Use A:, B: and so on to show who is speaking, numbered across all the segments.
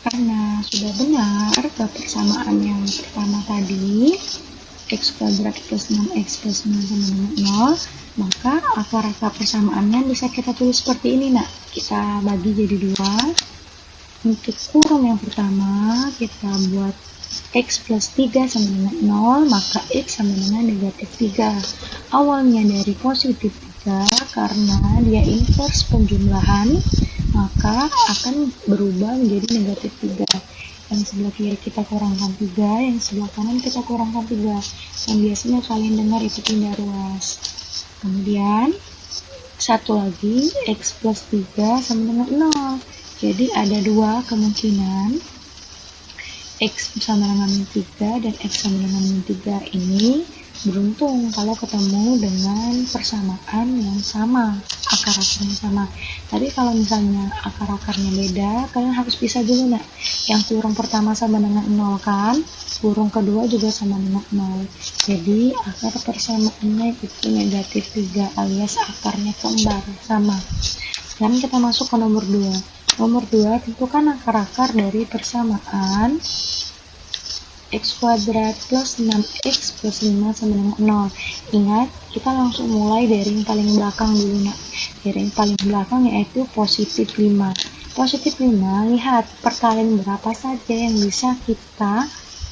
A: Karena sudah benar ke persamaan yang pertama tadi, x kuadrat plus 6x plus 9 sama dengan 0, maka akar-akar persamaannya bisa kita tulis seperti ini, nak. Kita bagi jadi 2. Untuk kurung yang pertama, kita buat x plus 3 sama dengan 0, maka x sama dengan negatif 3. Awalnya dari positif 3, karena dia invers penjumlahan, maka akan berubah menjadi negatif 3. Yang sebelah kiri kita kurangkan 3, yang sebelah kanan kita kurangkan 3. Yang biasanya kalian dengar itu pindah ruas. Kemudian, satu lagi, x plus 3 sama dengan 0. Jadi ada 2 kemungkinan, x sama dengan min 3 dan x sama dengan min 3 ini beruntung kalau ketemu dengan persamaan yang sama, akar-akarnya sama. Tapi kalau misalnya akar-akarnya beda, kalian harus pisah dulu, nak. Yang kurung pertama sama dengan 0 kan, kurung kedua juga sama dengan 0. Jadi akar persamaannya itu negatif 3 alias akarnya kembar, sama. Sekarang kita masuk ke nomor 2. Nomor 2, tentukan akar-akar dari persamaan x kuadrat plus 6x plus 5 sama dengan 0. Ingat, kita langsung mulai dari yang paling belakang dulu, nak. Dari yang paling belakang yaitu positif 5. Positif 5, lihat perkalian berapa saja yang bisa kita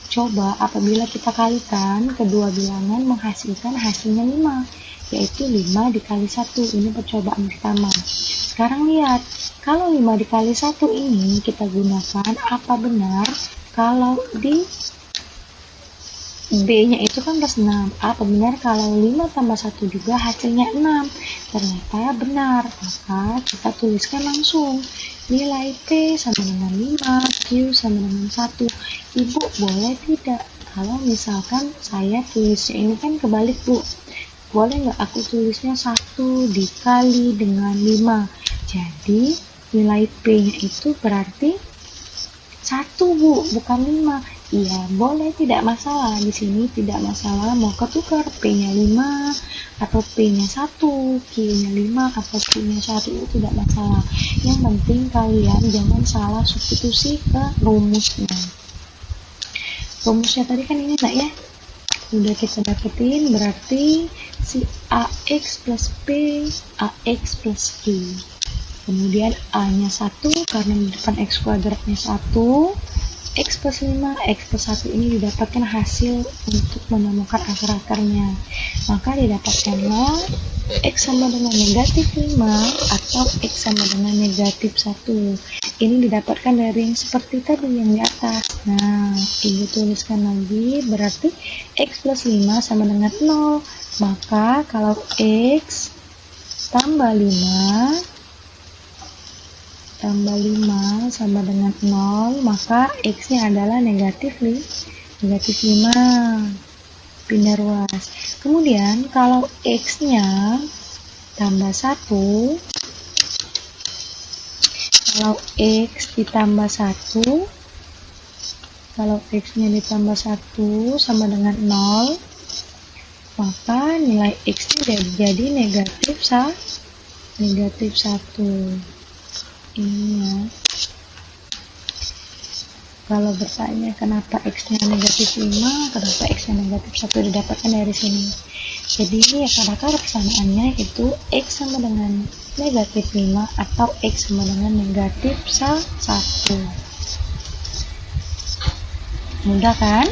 A: coba apabila kita kalikan kedua bilangan menghasilkan hasilnya 5, yaitu 5 dikali 1. Ini percobaan pertama. Sekarang lihat, kalau 5 dikali 1 ini kita gunakan, apa benar kalau di B-nya itu kan plus 6. Apa benar kalau 5 tambah 1 juga hasilnya 6? Ternyata benar. Maka kita tuliskan langsung. Nilai P sama dengan 5, Q sama dengan 1. Ibu boleh tidak? Kalau misalkan saya tulisnya ini kan kebalik, Bu. Boleh nggak aku tulisnya 1 dikali dengan 5? Jadi nilai P-nya itu berarti 1, Bu, bukan 5. Iya, boleh, tidak masalah. Di sini tidak masalah mau ketukar P-nya 5 atau P-nya 1, Q-nya 5 atau Q-nya 1, itu tidak masalah. Yang penting kalian jangan salah substitusi ke rumusnya. Rumusnya tadi kan ini, nak, ya. Udah kita dapetin, berarti si AX plus P, AX plus Q. Kemudian A-nya 1, karena di depan X kuadratnya 1, X plus 5, X plus 1 ini didapatkan hasil untuk menemukan akar-akarnya. Maka didapatkanlah X sama dengan negatif 5 atau X sama dengan negatif 1. Ini didapatkan dari yang seperti tadi yang di atas. Nah, ibu tuliskan lagi, berarti X plus 5 sama dengan 0. Maka kalau X tambah 5 sama dengan 0, maka X-nya adalah negatif 5. Pindah ruas. Kemudian kalau X-nya tambah 1, kalau X ditambah 1, kalau X-nya ditambah 1 sama dengan 0, maka nilai X-nya jadi negatif 1. Ini ya. Kalau bertanya kenapa X-nya negatif 5, kenapa X-nya negatif 1, didapatkan dari sini. Jadi akar-akar persamaannya itu X sama dengan negatif 5 atau X sama dengan negatif 1. Mudah kan?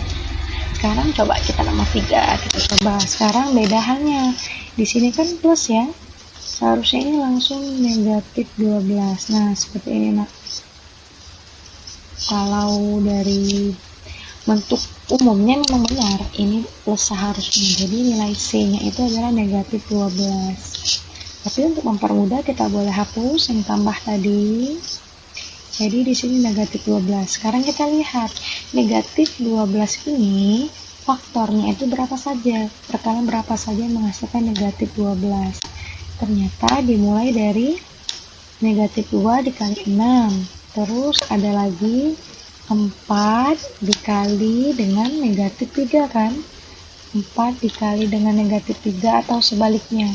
A: Sekarang coba kita nomor 3, kita coba. Sekarang beda halnya. Di sini kan plus ya. Seharusnya ini langsung negatif 12. Nah, seperti ini, nak. Kalau dari bentuk umumnya memang benar, ini plus seharusnya. Jadi nilai C-nya itu adalah negatif 12. Tapi untuk mempermudah kita boleh hapus yang tambah tadi. Jadi di sini negatif 12. Sekarang kita lihat, negatif 12 ini faktornya itu berapa saja? Perkalian berapa saja yang menghasilkan negatif 12? Ternyata dimulai dari negatif 2 dikali 6. Terus ada lagi 4 dikali dengan negatif 3 kan? 4 dikali dengan negatif 3 atau sebaliknya.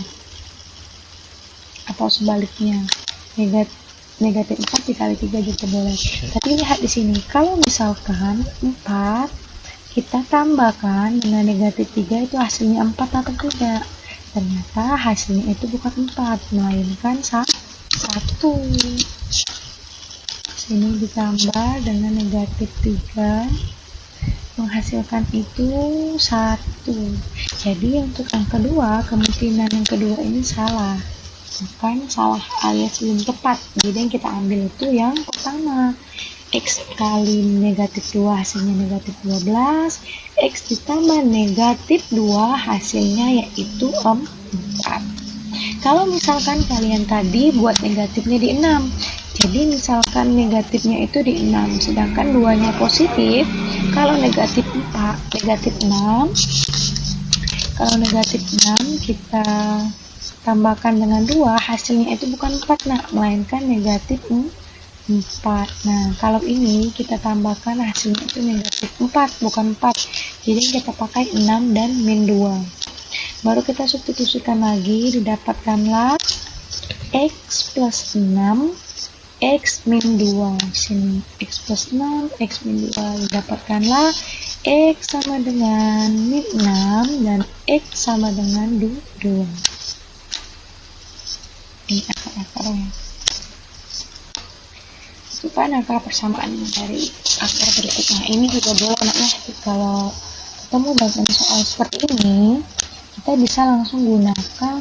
A: Negatif negatif 4 dikali 3 juga boleh. Tapi lihat di sini, kalau misalkan 4 kita tambahkan dengan negatif 3 itu hasilnya 4 atau tidak? Ternyata hasilnya itu bukan 4, melainkan 1. Sini ditambah dengan negatif 3 menghasilkan itu 1. Jadi untuk yang kedua, kemungkinan yang kedua ini salah, bukan salah alias belum tepat. Jadi yang kita ambil itu yang pertama, X kali negatif 2 hasilnya negatif 12, X ditambah negatif 2 hasilnya yaitu 4. Kalau misalkan kalian tadi buat negatifnya di 6, jadi misalkan negatifnya itu di 6, sedangkan 2-nya positif, kalau negatif 4, negatif 6, kalau negatif 6 kita tambahkan dengan 2, hasilnya itu bukan 4, nah, melainkan negatif 4. Nah, kalau ini kita tambahkan hasilnya itu negatif 4, bukan 4. Jadi kita pakai 6 dan min 2. Baru kita substitusikan lagi, didapatkanlah X plus 6, X min 2. Sini X plus 6, X min 2. Didapatkanlah X sama dengan min 6 dan X sama dengan 2. Ini akar-akarnya. Itu kan akar persamaan dari akar berikutnya. Ini juga boleh anaknya kalau ketemu dengan soal seperti ini, kita bisa langsung gunakan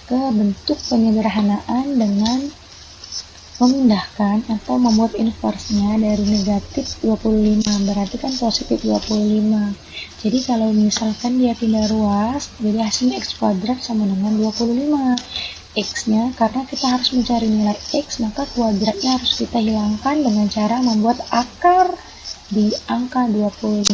A: ke bentuk penyederhanaan dengan memindahkan atau membuat inversnya dari negatif 25, berarti kan positif 25. Jadi kalau misalkan dia pindah ruas, jadi hasilnya X kuadrat sama dengan 25. X-nya, karena kita harus mencari nilai X, maka kuadratnya harus kita hilangkan dengan cara membuat akar di angka 25.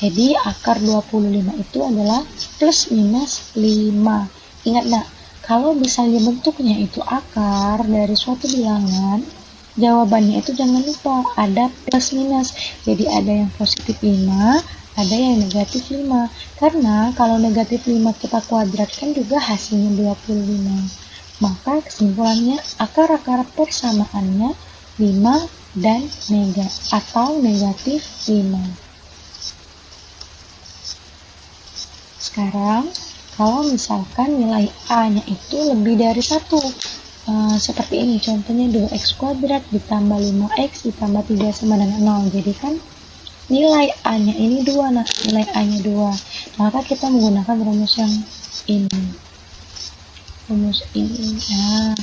A: Jadi akar 25 itu adalah plus minus 5. Ingat nak, kalau misalnya bentuknya itu akar dari suatu bilangan, jawabannya itu jangan lupa ada plus minus. Jadi ada yang positif 5, ada yang negatif 5. Karena kalau negatif 5 kita kuadratkan juga hasilnya 25. Maka kesimpulannya akar-akar persamaannya 5 dan negatif 5. Sekarang kalau misalkan nilai A-nya itu lebih dari 1, seperti ini contohnya 2x kuadrat ditambah 5x ditambah 3 sama dengan 0. Jadi kan nilai A-nya ini 2, nah nilai A-nya 2, maka kita menggunakan rumus yang ini. Rumus ini, nah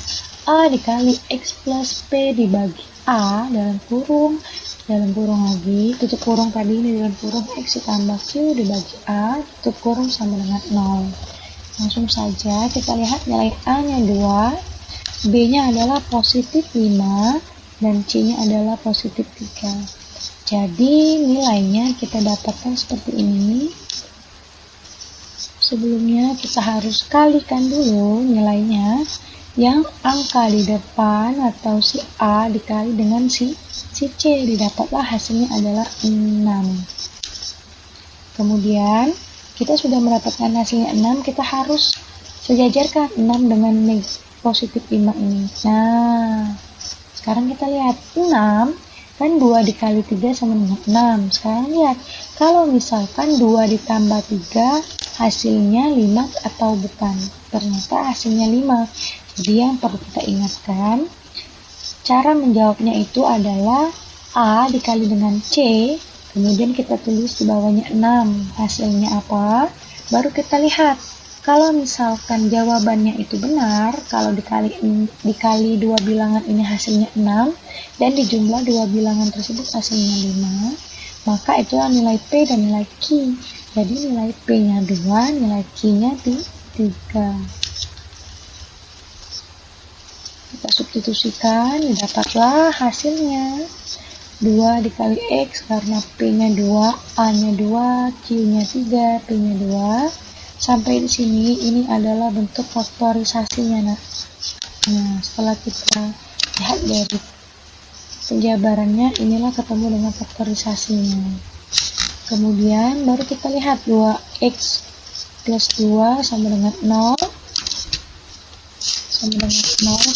A: A dikali X plus P dibagi A dalam kurung lagi, tutup kurung tadi ini dalam kurung X ditambah Q dibagi A, tutup kurung sama dengan 0. Langsung saja kita lihat nilai A nya 2, B nya adalah positif 5, dan C nya adalah positif 3. Jadi nilainya kita dapatkan seperti ini. Sebelumnya kita harus kalikan dulu nilainya, yang angka di depan atau si A dikali dengan si C, didapatlah hasilnya adalah 6. Kemudian kita sudah mendapatkan hasilnya 6, kita harus sejajarkan 6 dengan positif 5 ini. Nah, sekarang kita lihat 6 kan 2 dikali 3 sama dengan 6. Sekarang lihat, kalau misalkan 2 ditambah 3 hasilnya 5 atau bukan? Ternyata hasilnya 5. Jadi yang perlu kita ingatkan, cara menjawabnya itu adalah A dikali dengan C, kemudian kita tulis di bawahnya 6. Hasilnya apa? Baru kita lihat. Kalau misalkan jawabannya itu benar, kalau dikali dua bilangan ini hasilnya 6, dan dijumlah dua bilangan tersebut hasilnya 5, maka itulah nilai P dan nilai Q. Jadi nilai P-nya 2, nilai Q-nya 3. Kita substitusikan, didapatlah hasilnya 2 dikali X, karena P-nya 2, A-nya 2, Q-nya 3, P-nya 2. Sampai di sini, ini adalah bentuk faktorisasinya, nak. Nah, setelah kita lihat dari penjabarannya, inilah ketemu dengan faktorisasinya. Kemudian baru kita lihat 2x plus 2 sama dengan 0,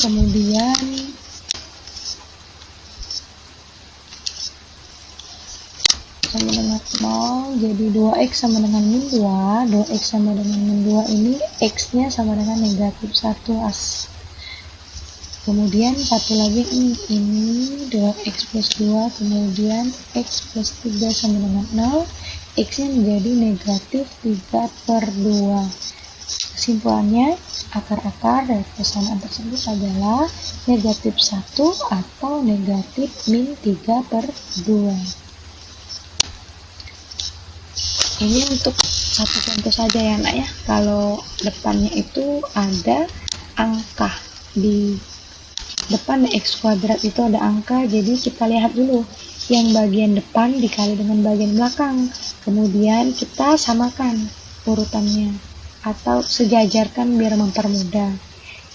A: kemudian sama dengan 0, jadi 2x sama dengan min 2, 2x sama dengan min 2 ini x-nya sama dengan negatif 1 kemudian satu lagi ini 2x plus 2, kemudian x plus 3 sama dengan 0, x-nya menjadi negatif 3/2. Kesimpulannya, akar-akar dari persamaan tersebut adalah negatif 1 atau negatif min 3/2. Ini untuk satu contoh saja ya nak ya. Kalau depannya itu ada angka, di depan x kuadrat itu ada angka, jadi kita lihat dulu yang bagian depan dikali dengan bagian belakang, kemudian kita samakan urutannya atau sejajarkan biar mempermudah.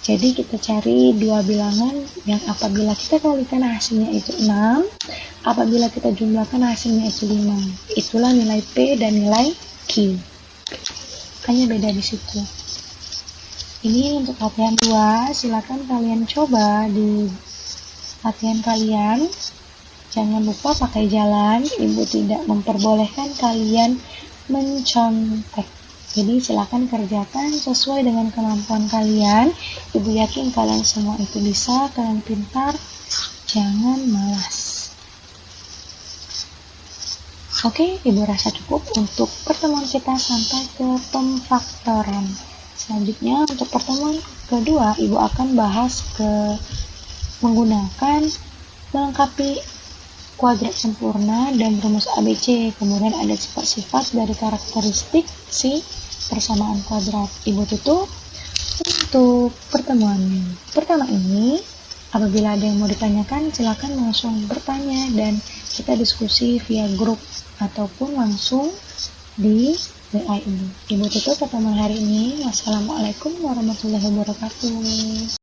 A: Jadi kita cari dua bilangan yang apabila kita kalikan hasilnya itu 6, apabila kita jumlahkan hasilnya itu 5. Itulah nilai P dan nilai Q. Hanya beda di situ. Ini untuk latihan 2, silakan kalian coba di latihan kalian. Jangan lupa pakai jalan, ibu tidak memperbolehkan kalian mencontek. Jadi silakan kerjakan sesuai dengan kemampuan kalian. Ibu yakin kalian semua itu bisa, kalian pintar, jangan malas. Oke, ibu rasa cukup untuk pertemuan kita sampai ke pemfaktoran. Selanjutnya untuk pertemuan kedua, ibu akan bahas menggunakan melengkapi kuadrat sempurna dan rumus ABC. Kemudian ada sifat-sifat dari karakteristik si persamaan kuadrat. Ibu tutup untuk pertemuan pertama ini. Apabila ada yang mau ditanyakan, silakan langsung bertanya dan kita diskusi via grup ataupun langsung di WA Ibu. Ibu tutup pertemuan hari ini. Wassalamualaikum warahmatullahi wabarakatuh.